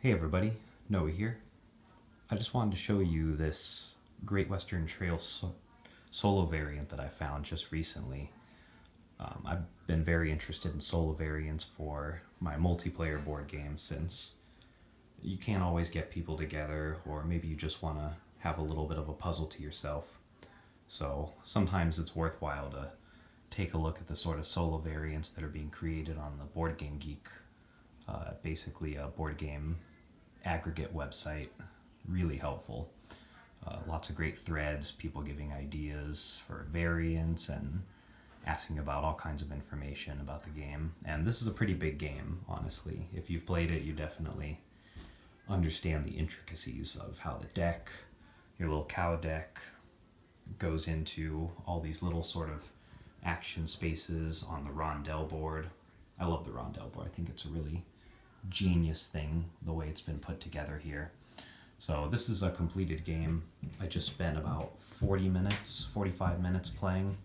Hey everybody, Noah here. I just wanted to show you this Great Western Trail solo variant that I found just recently. I've been very interested in solo variants for my multiplayer board games since you can't always get people together, or maybe you just want to have a little bit of a puzzle to yourself. So sometimes it's worthwhile to take a look at the sort of solo variants that are being created on the Board Game Geek, basically a board game aggregate website. Really helpful. Lots of great threads, people giving ideas for variants and asking about all kinds of information about the game. And this is a pretty big game, honestly. If you've played it, you definitely understand the intricacies of how the deck, your little cow deck, goes into all these little sort of action spaces on the rondel board. I love the rondel board. I think it's a really genius thing, the way it's been put together here. So this is a completed game. I just spent about 45 minutes playing,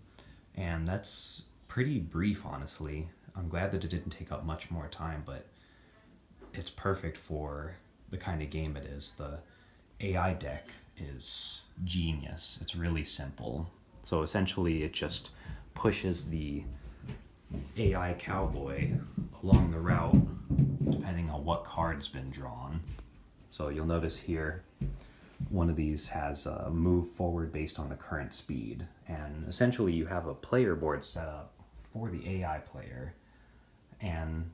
and that's pretty brief, honestly. I'm glad that it didn't take up much more time, but it's perfect for the kind of game it is. The AI deck is genius. It's really simple. So essentially it just pushes the AI cowboy along the route depending on what card's been drawn. So you'll notice here one of these has a move forward based on the current speed, and essentially you have a player board set up for the AI player, and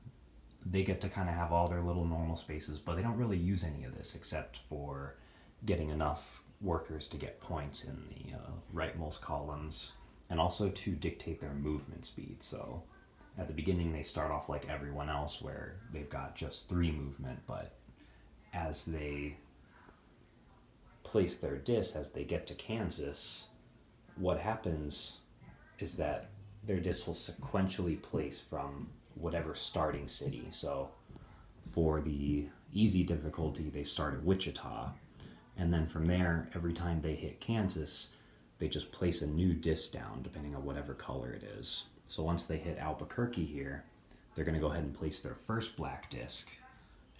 they get to kind of have all their little normal spaces, but they don't really use any of this except for getting enough workers to get points in the rightmost columns, and also to dictate their movement speed. So at the beginning they start off like everyone else where they've got just 3 movement, but as they place their disc, as they get to Kansas, what happens is that their disc will sequentially place from whatever starting city. So for the easy difficulty, they start at Wichita, and then from there, every time they hit Kansas, they just place a new disc down depending on whatever color it is. So once they hit Albuquerque here, they're going to go ahead and place their first black disc,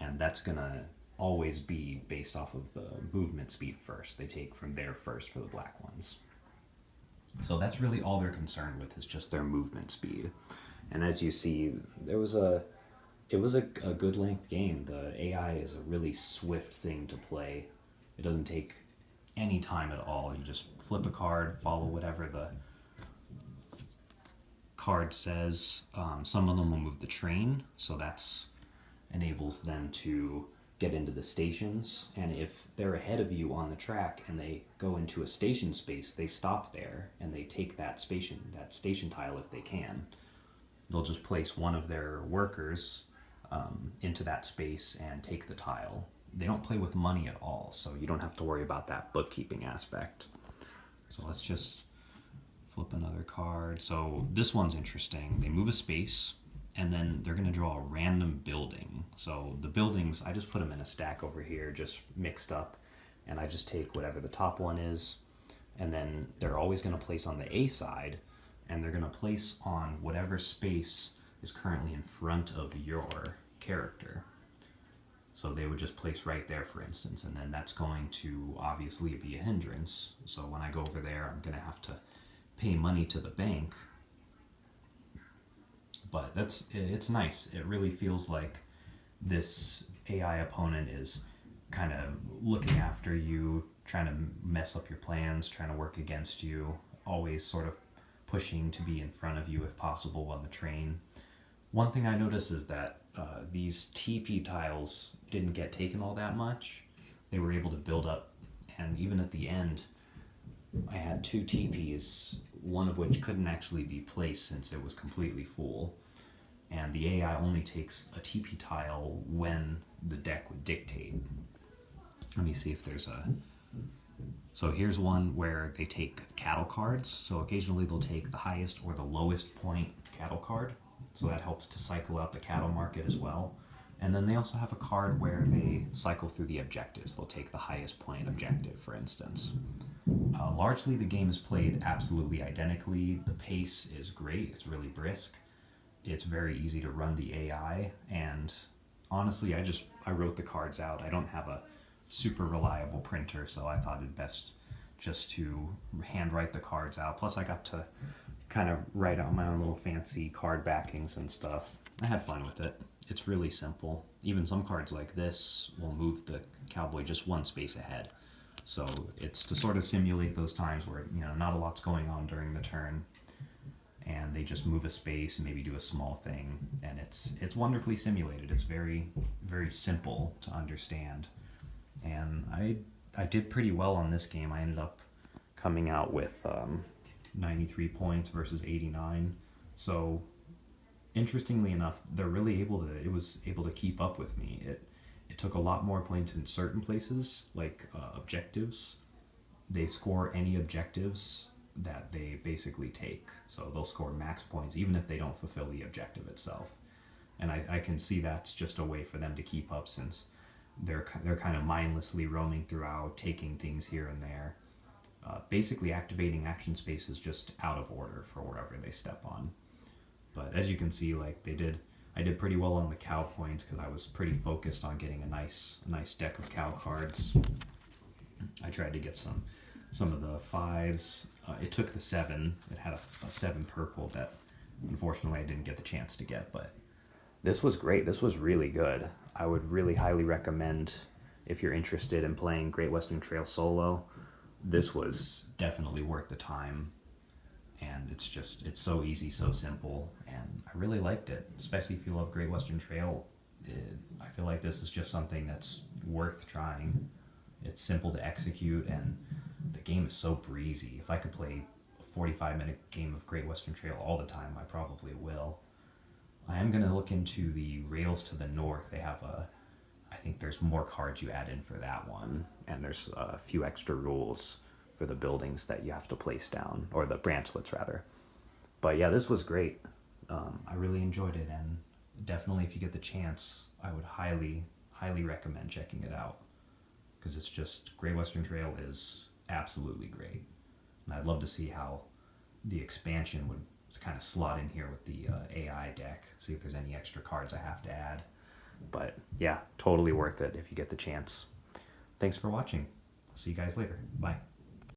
and that's going to always be based off of the movement speed first. They take from there first for the black ones. So that's really all they're concerned with, is just their movement speed. And as you see, it was a good length game. The AI is a really swift thing to play. It doesn't take any time at all. You just flip a card, follow whatever the card says. Some of them will move the train, so that's enables them to get into the stations, and if they're ahead of you on the track and they go into a station space, they stop there and they take that station tile if they can. They'll just place one of their workers into that space and take the tile. They don't play with money at all, so you don't have to worry about that bookkeeping aspect. So let's just flip another card. So this one's interesting. They move a space, and then they're going to draw a random building. So the buildings, I just put them in a stack over here, just mixed up, and I just take whatever the top one is, and then they're always going to place on the A side, and they're going to place on whatever space is currently in front of your character. So they would just place right there, for instance, and then that's going to obviously be a hindrance. So when I go over there, I'm going to have to pay money to the bank. But it's nice. It really feels like this AI opponent is kind of looking after you, trying to mess up your plans, trying to work against you, always sort of pushing to be in front of you if possible on the train. One thing I noticed is that these TP tiles didn't get taken all that much. They were able to build up, and even at the end, I had 2 TPs, one of which couldn't actually be placed since it was completely full. And the AI only takes a TP tile when the deck would dictate. Let me see if there's a... So here's one where they take cattle cards. So occasionally they'll take the highest or the lowest point cattle card. So that helps to cycle out the cattle market as well. And then they also have a card where they cycle through the objectives. They'll take the highest point objective, for instance. Largely the game is played absolutely identically. The pace is great. It's really brisk. It's very easy to run the AI, and honestly, I wrote the cards out. I don't have a super reliable printer, so I thought it best just to handwrite the cards out. Plus, I got to kind of write out my own little fancy card backings and stuff. I had fun with it. It's really simple. Even some cards like this will move the cowboy just one space ahead. So it's to sort of simulate those times where, not a lot's going on during the turn, and they just move a space and maybe do a small thing, and it's wonderfully simulated. It's very, very simple to understand. And I did pretty well on this game. I ended up coming out with 93 points versus 89. So interestingly enough, it was able to keep up with me. It took a lot more points in certain places, like objectives. They score any objectives that they basically take. So they'll score max points even if they don't fulfill the objective itself. And I can see that's just a way for them to keep up, since they're kind of mindlessly roaming throughout, taking things here and there. Basically activating action spaces just out of order for wherever they step on. But as you can see, I did pretty well on the cow points because I was pretty focused on getting a nice deck of cow cards. I tried to get some of the 5s. It took the 7. It had a 7 purple that unfortunately I didn't get the chance to get, but this was great. This was really good. I would really highly recommend, if you're interested in playing Great Western Trail solo, this was definitely worth the time. And it's so easy, so simple, and I really liked it, especially if you love Great Western Trail. I feel like this is just something that's worth trying. It's simple to execute, and the game is so breezy. If I could play a 45-minute game of Great Western Trail all the time, I probably will. I am going to look into the Rails to the North. They have I think there's more cards you add in for that one, and there's a few extra rules for the buildings that you have to place down, or the branchlets rather. But yeah, this was great. I really enjoyed it, and definitely if you get the chance, I would highly recommend checking it out, because it's just, Great Western Trail is absolutely great. And I'd love to see how the expansion would kind of slot in here with the AI deck, see if there's any extra cards I have to add. But yeah, totally worth it if you get the chance. Thanks for watching. See you guys later. Bye.